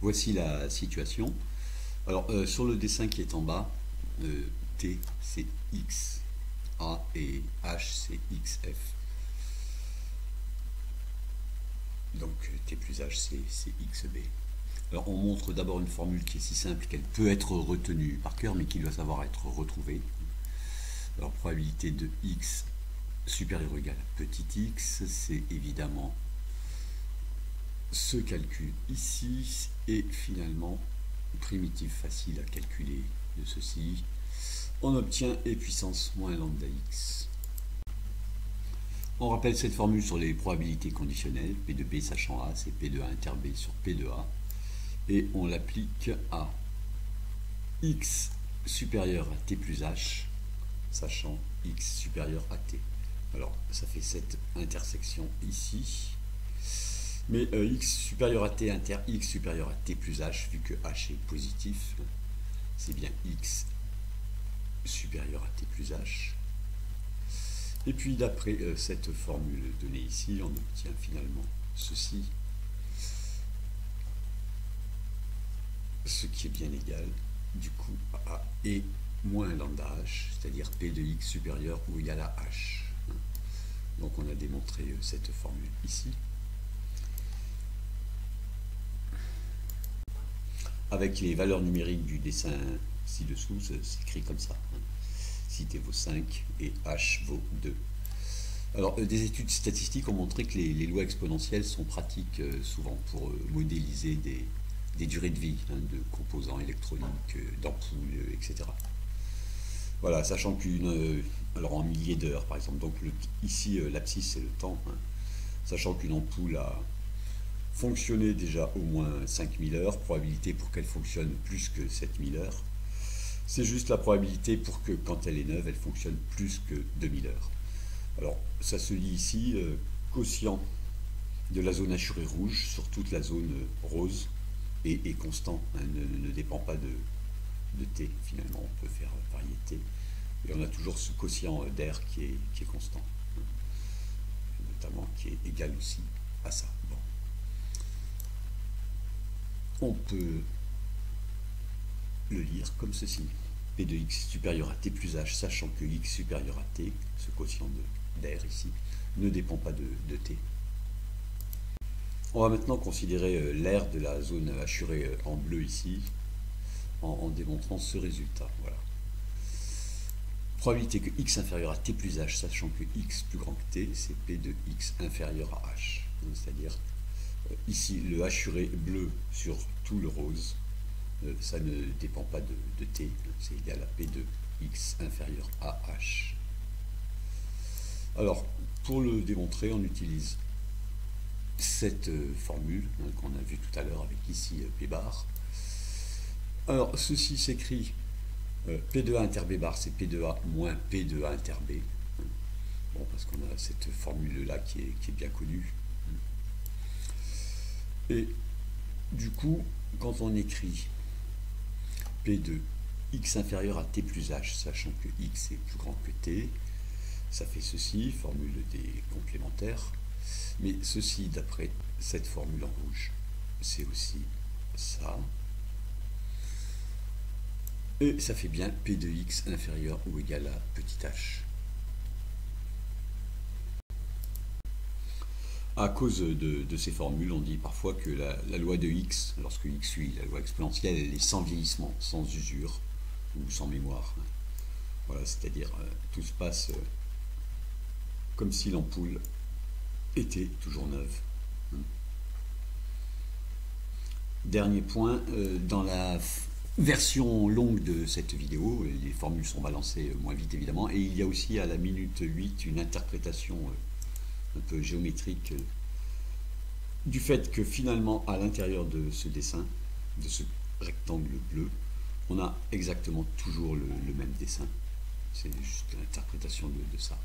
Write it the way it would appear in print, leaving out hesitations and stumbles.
Voici la situation. Alors, sur le dessin qui est en bas, T c'est X, A et H c'est XF. Donc T plus H c'est XB. Alors on montre d'abord une formule qui est si simple qu'elle peut être retenue par cœur, mais qui doit savoir être retrouvée. Alors probabilité de X supérieur ou égal à petit x, c'est évidemment ce calcul ici, et finalement, primitive facile à calculer de ceci, on obtient e puissance moins lambda x. On rappelle cette formule sur les probabilités conditionnelles, P de B sachant A, c'est P de A inter B sur P de A, et on l'applique à x supérieur à T plus H, sachant x supérieur à T. Alors, ça fait cette intersection ici. Mais x supérieur à t inter x supérieur à t plus h, vu que h est positif, c'est bien x supérieur à t plus h. Et puis d'après cette formule donnée ici, on obtient finalement ceci, ce qui est bien égal du coup à e moins lambda h, c'est-à-dire p de x supérieur ou égal à h. Donc on a démontré cette formule ici. Avec les valeurs numériques du dessin ci-dessous, c'est écrit comme ça. Si t vaut 5 et h vaut 2. Alors, des études statistiques ont montré que les lois exponentielles sont pratiques souvent pour modéliser des durées de vie de composants électroniques, d'ampoules, etc. Voilà, sachant alors en milliers d'heures par exemple, donc ici l'abscisse c'est le temps, sachant qu'une ampoule a fonctionné déjà au moins 5000 heures, probabilité pour qu'elle fonctionne plus que 7000 heures, c'est juste la probabilité pour que quand elle est neuve, elle fonctionne plus que 2000 heures. Alors ça se lit ici, quotient de la zone hachurée rouge sur toute la zone rose est constant, ne dépend pas de t, finalement on peut faire varier t, et on a toujours ce quotient d'air qui est constant, notamment qui est égal aussi à ça. Bon. On peut le lire comme ceci, p de x supérieur à t plus h, sachant que x supérieur à t, ce quotient d'air ici, ne dépend pas de t. On va maintenant considérer l'air de la zone hachurée en bleu ici, en démontrant ce résultat. Voilà. Probabilité que x inférieur à t plus h, sachant que x plus grand que t, c'est p de x inférieur à h. C'est-à-dire, ici, le hachuré bleu sur tout le rose, ça ne dépend pas de t, c'est égal à p de x inférieur à h. Alors, pour le démontrer, on utilise cette formule qu'on a vue tout à l'heure avec ici p bar. Alors, ceci s'écrit p de a inter b bar, c'est p de a moins p de a inter b. Bon, parce qu'on a cette formule-là qui est bien connue. Et du coup, quand on écrit p de x inférieur à t plus h, sachant que x est plus grand que t, ça fait ceci, formule des complémentaires. Mais ceci, d'après cette formule en rouge, c'est aussi ça. Et ça fait bien p de x inférieur ou égal à petit h. À cause de ces formules, on dit parfois que la loi de x, lorsque x suit la loi exponentielle, elle est sans vieillissement, sans usure ou sans mémoire. Voilà, c'est-à-dire tout se passe comme si l'ampoule était toujours neuve. Dernier point, dans la version longue de cette vidéo, les formules sont balancées moins vite évidemment, et il y a aussi à la minute 8 une interprétation un peu géométrique du fait que finalement à l'intérieur de ce dessin, de ce rectangle bleu, on a exactement toujours le même dessin. C'est juste l'interprétation de ça.